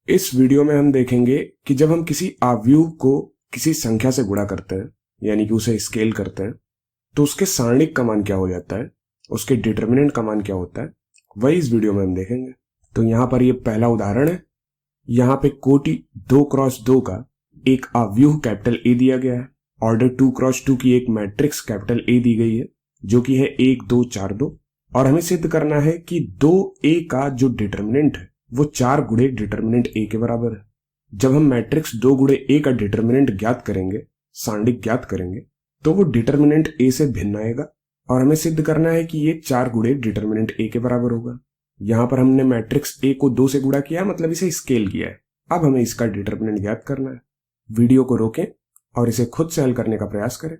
इस वीडियो में हम देखेंगे कि जब हम किसी आव्यूह को किसी संख्या से गुणा करते हैं यानी कि उसे स्केल करते हैं तो उसके सारणिक का मान क्या हो जाता है, उसके डिटर्मिनेंट का मान क्या होता है, वही इस वीडियो में हम देखेंगे। तो यहां पर ये पहला उदाहरण है। यहां पे कोटि 2x2 का एक आव्यूह कैपिटल ए दिया गया है। ऑर्डर 2x2 की एक मैट्रिक्स कैपिटल ए दी गई है जो कि है 1 2 4 2 और हमें सिद्ध करना है कि 2a का जो डिटर्मिनेंट है वो 4 गुणे डिटर्मिनेंट ए के बराबर है। जब हम मैट्रिक्स 2 गुणे ए का डिटर्मिनेंट ज्ञात करेंगे, सारणिक ज्ञात करेंगे, तो वो डिटर्मिनेंट ए से भिन्न आएगा और हमें सिद्ध करना है कि ये 4 गुणे डिटर्मिनेंट ए के बराबर होगा। यहां पर हमने मैट्रिक्स ए को 2 से गुणा किया, मतलब इसे स्केल किया है। अब हमें इसका डिटर्मिनेंट ज्ञात करना है। वीडियो को रोकें और इसे खुद से हल करने का प्रयास करें।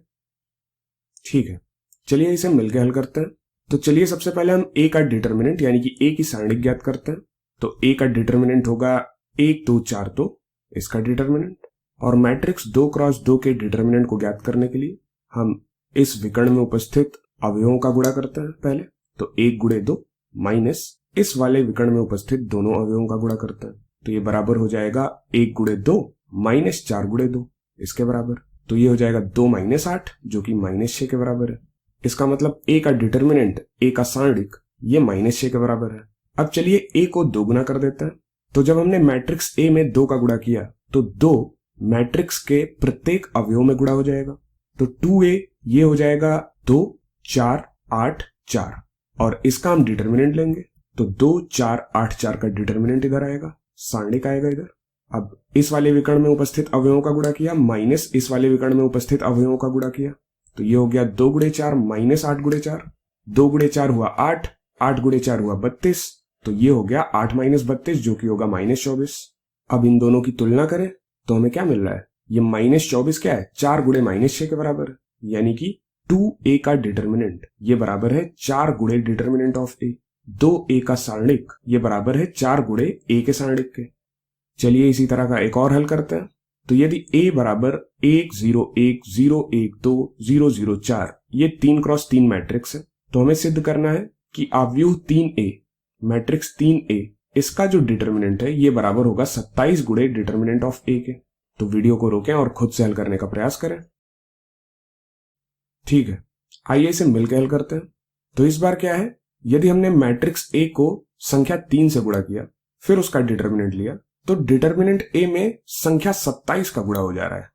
ठीक है, चलिए इसे मिलकर हल करते हैं। तो चलिए सबसे पहले हम ए का डिटर्मिनेंट यानी कि ए की सारणिक ज्ञात करते हैं। तो ए का डिटर्मिनेंट होगा 1 2 4 2, इसका डिटर्मिनेंट। और मैट्रिक्स 2x2 के डिटर्मिनेंट को ज्ञात करने के लिए हम इस विकर्ण में उपस्थित अवयवों का गुणा करते हैं पहले। तो 1 गुणे 2 माइनस इस वाले विकर्ण में उपस्थित दोनों अवयवों का गुणा करते हैं। तो ये बराबर हो जाएगा 1 गुणे 2 माइनस 4 गुणे 2, इसके बराबर। तो ये हो जाएगा 2 माइनस 8 जो कि -6 के बराबर है। इसका मतलब ए का डिटर्मिनेंट, ए का सारणिक, ये -6 के बराबर है। अब चलिए ए को 2 गुना कर देते हैं। तो जब हमने मैट्रिक्स ए में 2 का गुणा किया तो 2 मैट्रिक्स के प्रत्येक अवयव में गुणा हो जाएगा। तो 2a ये हो जाएगा 2 4 8 4 और इसका हम डिटर्मिनेंट लेंगे। तो 2 4 8 4 का डिटर्मिनेंट इधर आएगा, सारणिक आएगा इधर। अब इस वाले विकर्ण में उपस्थित अवयवों का गुणा किया माइनस इस वाले विकर्ण में उपस्थित अवयवों का गुणा किया। तो ये हो गया 2 गुणे 4 माइनस 8 गुणे 4। 2 गुणे 4 हुआ 8, 8 गुणे 4 हुआ 32। तो ये हो गया 8 माइनस 32 जो कि होगा -24। अब इन दोनों की तुलना करें तो हमें क्या मिल रहा है, ये -24 क्या है, 4 गुणे -6 के बराबर है। यानी कि 2a का डिटर्मिनेंट ये बराबर है 4 गुणे डिटर्मिनेंट ऑफ ए। 2a का सारणिक ये बराबर है 4 गुणे ए के सारणिक के। चलिए इसी तरह का एक और हल करते हैं। तो यदि a बराबर 1 0 1 0 1 2 0 0 4 ये 3x3 मैट्रिक्स है, तो हमें सिद्ध करना है कि आव्यूह 3a मैट्रिक्स 3a इसका जो डिटर्मिनेंट है ये बराबर होगा 27 गुणे डिटर्मिनेंट ऑफ ए के। तो वीडियो को रोकें और खुद से हल करने का प्रयास करें। ठीक है, आइए इसे मिलकर हल करते हैं। तो इस बार क्या है, यदि हमने मैट्रिक्स ए को संख्या 3 से गुणा किया फिर उसका डिटर्मिनेंट लिया तो डिटर्मिनेंट ए में संख्या 27 का गुणा हो जा रहा है।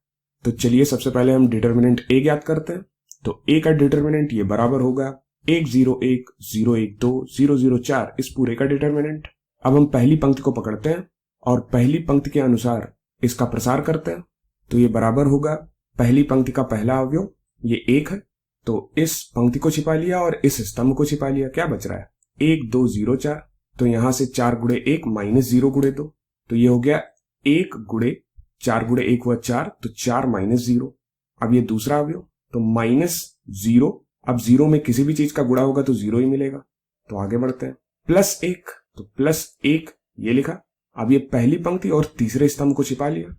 तो चलिए सबसे पहले हम डिटर्मिनेंट ए ज्ञात करते हैं। तो ए का डिटर्मिनेंट ये बराबर होगा 1 0 1 0 1 2 0 0 4 इस पूरे का डिटर्मिनेंट। अब हम पहली पंक्ति को पकड़ते हैं और पहली पंक्ति के अनुसार इसका प्रसार करते हैं। तो ये बराबर होगा पहली पंक्ति का पहला अवयव ये 1 है, तो इस पंक्ति को छिपा लिया और इस स्तंभ को छिपा लिया। क्या बच रहा है, 1 2 0 4। तो यहां से 4 गुणे 1 माइनस 0 गुणे 2, तो ये हो गया 1 गुणे 4 गुणे 1 हुआ 4, तो 4 माइनस 0। अब ये दूसरा अवयव तो -0। अब 0 में किसी भी चीज का गुणा होगा तो 0 ही मिलेगा। तो आगे बढ़ते हैं, +1, तो +1 ये लिखा। अब ये पहली पंक्ति और तीसरे स्तंभ को छिपा लिया,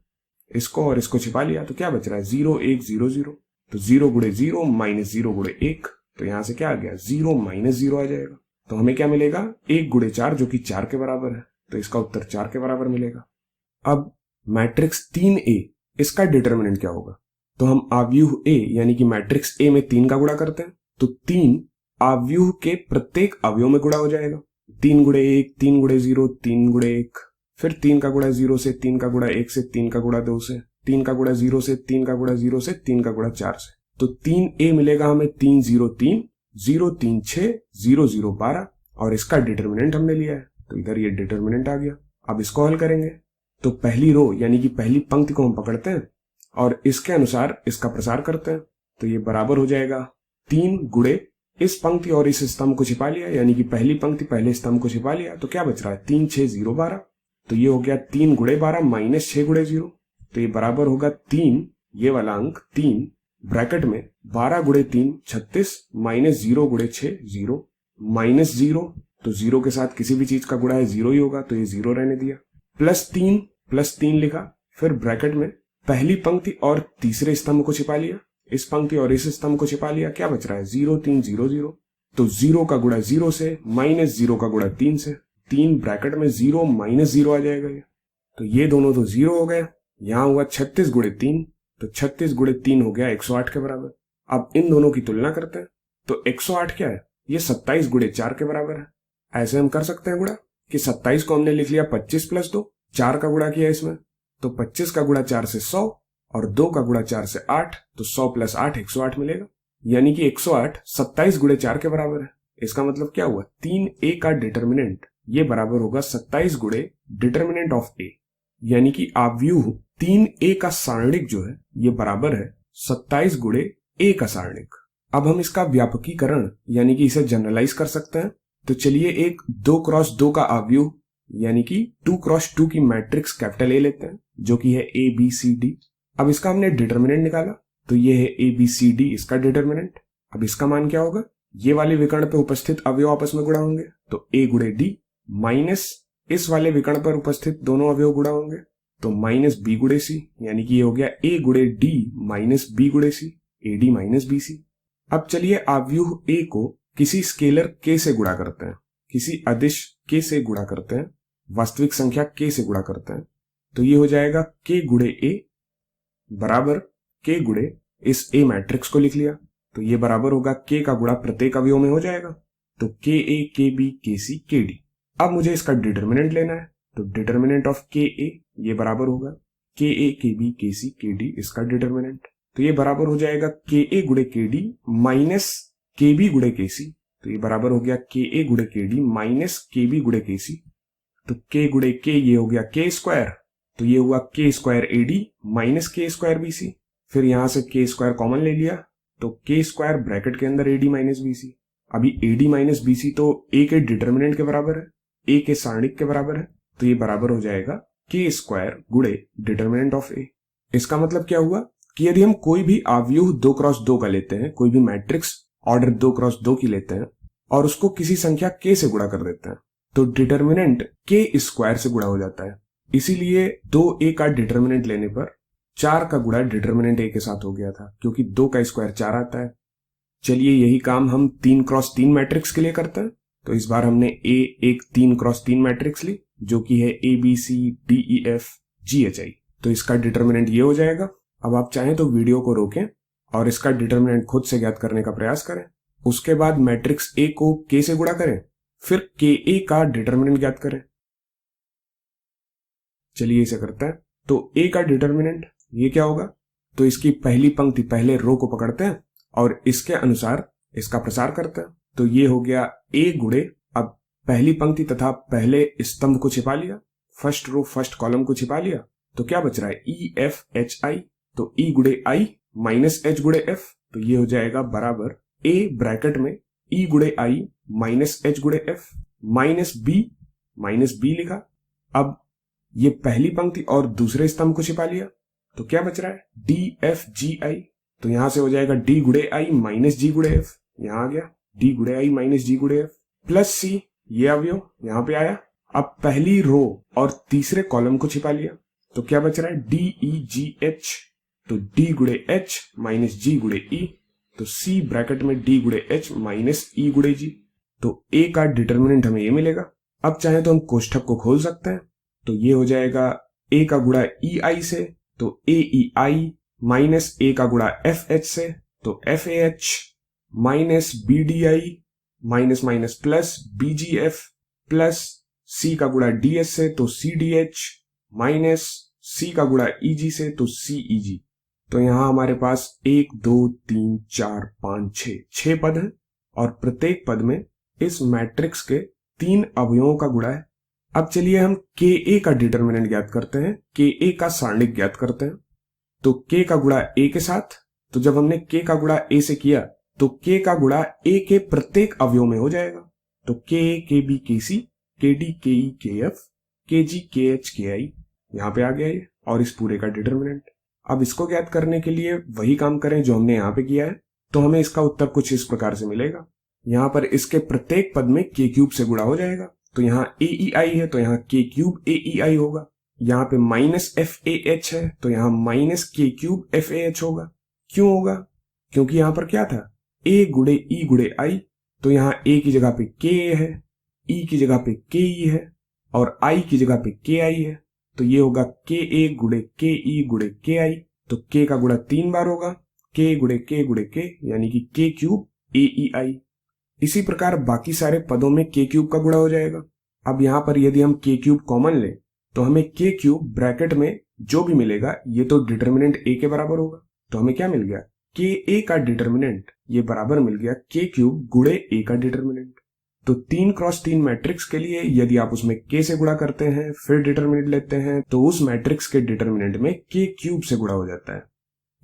इसको और इसको छिपा लिया। तो क्या बच रहा है, 0 1 0 0। तो 0 गुणे 0 माइनस 0 गुणे 1, तो यहां से क्या आ गया, 0 माइनस 0 आ जाएगा। तो हमें क्या मिलेगा, 1 गुणे 4 जो कि 4 के बराबर है। तो इसका उत्तर 4 के बराबर मिलेगा। अब मैट्रिक्स 3a इसका डिटर्मिनेंट क्या होगा, तो हम आव्यूह a यानी कि मैट्रिक्स a में 3 का गुणा करते हैं। तो 3 आव्यूह के प्रत्येक अवयव में गुणा हो जाएगा। 3 गुणे 1 3 गुणे 0 3 गुणे 1, फिर 3 का गुणा 0 से, 3 का गुणा 1 से, 3 का गुणा 2 से, 3 का गुणा 0 से, 3 का गुणा 0 से, 3 का गुणा 4 से। तो 3a मिलेगा हमें 3 0 3 0 3 6 0 0 12 और इसका डिटर्मिनेंट हमने लिया है। तो इधर ये डिटर्मिनेंट आ गया। अब इसको हल करेंगे तो पहली रो यानी कि पहली पंक्ति को हम पकड़ते हैं और इसके अनुसार इसका प्रसार करते हैं। तो ये बराबर हो जाएगा 3 गुणे इस पंक्ति और इस स्तंभ को छिपा लिया, यानी कि पहली पंक्ति पहले स्तंभ को छिपा लिया। तो क्या बच रहा है, 3 6 0 12। तो ये हो गया 3 गुणे 12 माइनस 6 गुणे 0। तो ये बराबर होगा 3, ये वाला अंक 3 ब्रैकेट में 12 गुणे 3 36 माइनस 0 गुणे 6 0 माइनस 0। तो 0 के साथ किसी भी चीज का गुणा है 0 ही होगा, तो ये 0 रहने दिया। +3 लिखा, फिर ब्रैकेट में पहली पंक्ति और तीसरे स्तंभ को छिपा लिया, इस पंक्ति और इस स्तंभ को छिपा लिया। क्या बच रहा है, 0 3 0 0। तो 0 का गुणा 0 से, -0 का गुणा 3 से, 3 ब्रैकेट में 0 -0 आ जाएगा ये। तो ये दोनों तो 0 हो गए। यहाँ हुआ 36 गुणे 3, तो 36 गुणे 3 हो गया 108 के बराबर। अब इन दोनों की तुलना करते हैं, तो 108 क्या है, ये 27 गुणे 4 के बराबर है। ऐसे हम कर सकते हैं गुणा कि 27 को हमने लिख लिया 25 प्लस 2, 4 का गुणा किया इसमें, तो 25 का गुणा 4 से 100 और 2 का गुणा 4 से 8, तो 100 प्लस 8 108 मिलेगा। यानी कि 108 27 गुणे 4 के बराबर है। इसका मतलब क्या हुआ, 3a का डिटर्मिनेंट ये बराबर होगा 27 गुणे डिटर्मिनेंट ऑफ a, यानी कि आव्यूह 3a का सारणिक जो है ये बराबर है 27 गुणे a का सारणिक। अब हम इसका व्यापकीकरण यानी कि इसे जनरलाइज कर सकते हैं। तो चलिए एक 2x2 का आव्यूह यानी कि 2x2 की मैट्रिक्स कैपिटल A लेते हैं जो कि है ABCD। अब इसका हमने डिटर्मिनेंट निकाला, तो ये है ABCD इसका डिटर्मिनेंट। अब इसका मान क्या होगा, ये वाले विकर्ण पे उपस्थित अवयव आपस में गुणा होंगे, तो A गुणे D माइनस इस वाले विकर्ण पर उपस्थित दोनों अवयव गुणा होंगे, तो माइनस B गुणे C, यानी कि ये हो गया A गुणे D माइनस B गुणे C, AD माइनस BC। अब चलिए आव्यूह A को किसी स्केलर K से गुणा करते हैं, किसी अदिश K से गुणा करते हैं, वास्तविक संख्या K से गुणा करते हैं, तो ये हो जाएगा K गुणे A बराबर K गुणे इस A मैट्रिक्स को लिख लिया, तो ये बराबर होगा K का गुणा प्रत्येक अवयव में हो जाएगा, तो KA KB KC KD। अब मुझे इसका डिटर्मिनेंट लेना है, तो डिटर्मिनेंट ऑफ KA ये बराबर होगा KA KB KC KD इसका डिटर्मिनेंट, तो ये बराबर हो जाएगा KA गुणे KD माइनस KB गुणे KC, तो ये बराबर हो गया KA गुणे KD माइनस KB गुणे KC, तो K गुणे K ये हो गया K स्क्वायर, तो ये हुआ K square AD minus K square BC। फिर यहां से K स्क्वायर कॉमन ले लिया, तो K स्क्वायर ब्रैकेट के अंदर AD माइनस BC। अभी AD माइनस BC तो A के डिटर्मिनेंट के बराबर है, A के सारणिक के बराबर है, तो ये बराबर हो जाएगा K स्क्वायर गुणे डिटर्मिनेंट ऑफ A। इसका मतलब क्या हुआ कि यदि हम कोई भी आव्यूह 2x2 का लेते हैं, कोई भी मैट्रिक्स ऑर्डर 2x2 की लेते हैं और उसको किसी संख्या K से गुणा कर देते हैं, तो डिटर्मिनेंट K स्क्वायर से गुणा हो जाता है। इसीलिए 2A का डिटर्मिनेंट लेने पर 4 का गुणा डिटर्मिनेंट A के साथ हो गया था, क्योंकि 2 का स्क्वायर 4 आता है। चलिए यही काम हम 3x3 मैट्रिक्स के लिए करते हैं। तो इस बार हमने एक 3x3 मैट्रिक्स ली जो कि है ABCDEFGHI, तो इसका डिटर्मिनेंट ये हो जाएगा। अब आप चाहें तो वीडियो को रोकें और इसका डिटर्मिनेंट खुद से ज्ञात करने का प्रयास करें। उसके बाद मैट्रिक्स A को K से गुणा करें, फिर KA का डिटर्मिनेंट ज्ञात करें। चलिए इसे करते हैं। तो A का डिटर्मिनेंट ये क्या होगा, तो इसकी पहली पंक्ति पहले रो को पकड़ते हैं और इसके अनुसार इसका प्रसार करते हैं, तो ये हो गया A गुणे, अब पहली पंक्ति तथा पहले स्तंभ को छिपा लिया, फर्स्ट रो फर्स्ट कॉलम को छिपा लिया, तो क्या बच रहा है EFHI, तो E गुणे I माइनस H गुणे F, तो ये हो जाएगा बराबर A ब्रैकेट में E गुणे I माइनस H गुणे F माइनस B लिखा। अब ये पहली पंक्ति और दूसरे स्तंभ को छिपा लिया, तो क्या बच रहा है DFGI, तो यहां से हो जाएगा D गुणे I माइनस G गुणे F, यहां आ गया D गुणे I माइनस G गुणे F प्लस C, ये अवयव यहां पे आया। अब पहली रो और तीसरे कॉलम को छिपा लिया, तो क्या बच रहा है DEGH, तो D गुणे H माइनस G गुणे E, तो C ब्रैकेट में D गुणे H माइनस E गुणे G, तो A का डिटर्मिनेंट हमें ये मिलेगा। अब चाहे तो हम कोष्ठक को खोल सकते हैं, तो ये हो जाएगा A का गुणा EI से, तो AEI माइनस A का गुणा FH से, तो FAH minus BDI minus minus plus BGF plus C का गुणा DS से, तो CDH माइनस C का गुणा EG से, तो CEG। तो यहां हमारे पास 1 2 3 4 5 6 पद हैं और प्रत्येक पद में इस मैट्रिक्स के 3 अवयवों का गुणा है। अब चलिए हम KA का डिटर्मिनेंट ज्ञात करते हैं, KA का सारणिक ज्ञात करते हैं। तो K का गुणा A के साथ, तो जब हमने K का गुणा A से किया तो K का गुणा A के प्रत्येक अवयव में हो जाएगा, तो KA KB KC KD KE KF KG KH KI यहां पे आ गया ये, और इस पूरे का डिटर्मिनेंट। अब इसको ज्ञात करने के लिए वही काम करें जो हमने यहां पे किया है, तो हमें इसका उत्तर कुछ इस प्रकार से मिलेगा। यहां पर इसके प्रत्येक पद में K क्यूब से गुणा हो जाएगा, तो यहाँ AEI है तो यहाँ K क्यूब AEI होगा। यहाँ पे माइनस FAH है तो यहाँ माइनस K क्यूब FAH होगा। क्यों होगा, क्योंकि यहाँ पर क्या था A गुणे E गुणे I, तो यहाँ A की जगह पे K है, E की जगह पे KE है और I की जगह पे KI है, तो ये होगा के ए गुड़े के ई गुड़े के आई, तो के का गुणा 3 बार होगा, के गुड़े के यानी कि के क्यूब ए ई आई। इसी प्रकार बाकी सारे पदों में के क्यूब का गुणा हो जाएगा। अब यहां पर यदि हम के क्यूब कॉमन लें तो हमें के क्यूब ब्रैकेट में जो भी मिलेगा ये तो डिटर्मिनेंट ए के बराबर होगा, तो हमें क्या मिल गया, के ए का डिटर्मिनेंट ये बराबर मिल गया के क्यूब गुड़े ए का डिटर्मिनेंट। तो 3x3 मैट्रिक्स के लिए यदि आप उसमें के से गुणा करते हैं फिर डिटर्मिनेंट लेते हैं तो उस मैट्रिक्स के डिटर्मिनेंट में के क्यूब से गुणा हो जाता है।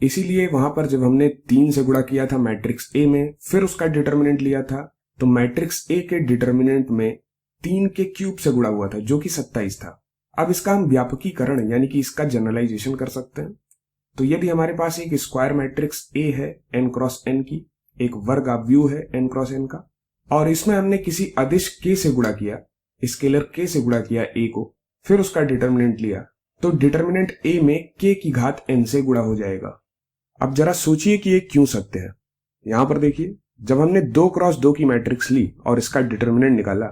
इसीलिए वहां पर जब हमने 3 से गुणा किया था मैट्रिक्स ए में फिर उसका डिटर्मिनेंट लिया था तो मैट्रिक्स ए के डिटर्मिनेंट में 3 के क्यूब से गुणा हुआ था जो कि 27 था। अब इसका हम व्यापकीकरण यानी कि इसका जनरलाइजेशन कर सकते हैं। तो यदि हमारे पास एक स्क्वायर मैट्रिक्स ए है n×n की, एक वर्ग आव्यूह है n×n का, और इसमें हमने किसी अदिश k से गुणा किया, स्केलर k से गुणा किया a को, फिर उसका डिटर्मिनेंट लिया, तो डिटर्मिनेंट a में k की घात n से गुणा हो जाएगा। अब जरा सोचिए कि ये क्यों सत्य है। यहां पर देखिए, जब हमने 2x2 की मैट्रिक्स ली और इसका डिटर्मिनेंट निकाला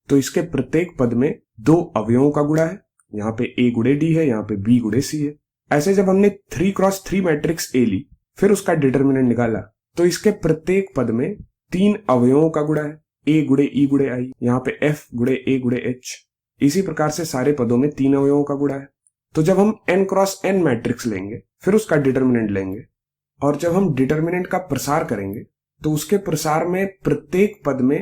तो इसके प्रत्येक पद में 2 अवयवों का गुणा है, यहाँ पे a गुणे d है, यहाँ पे b गुणे c है। ऐसे जब हमने 3x3 मैट्रिक्स a ली फिर उसका डिटर्मिनेंट निकाला तो इसके प्रत्येक पद में 3 अवयवों का गुणा है, a गुणे e गुणे i, यहाँ पे f गुणे a गुणे h। इसी प्रकार से सारे पदों में 3 अवयवों का गुणा है। तो जब हम n×n मैट्रिक्स लेंगे फिर उसका डिटर्मिनेंट लेंगे और जब हम डिटर्मिनेंट का प्रसार करेंगे तो उसके प्रसार में प्रत्येक पद में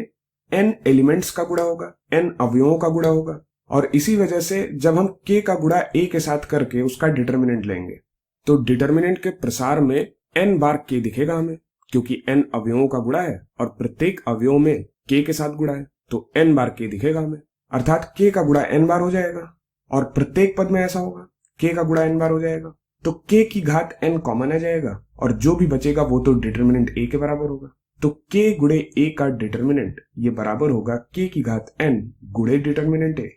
n एलिमेंट्स का गुणा होगा, n अवयवों का गुणा होगा, और इसी वजह से जब हम k का गुणा a के साथ करके उसका डिटर्मिनेंट लेंगे तो डिटर्मिनेंट के प्रसार में n बार k दिखेगा हमें, क्योंकि n अवयवों का गुणा है और प्रत्येक अवयव में k के साथ गुणा है तो n बार k दिखेगा हमें, अर्थात k का गुणा n बार हो जाएगा और प्रत्येक पद में ऐसा होगा k का गुणा n बार हो जाएगा, तो k की घात n कॉमन आ जाएगा और जो भी बचेगा वो तो डिटर्मिनेंट a के बराबर होगा। तो k गुणे a का डिटर्मिनेंट ये बराबर होगा k की घात n गुणे डिटर्मिनेंट a।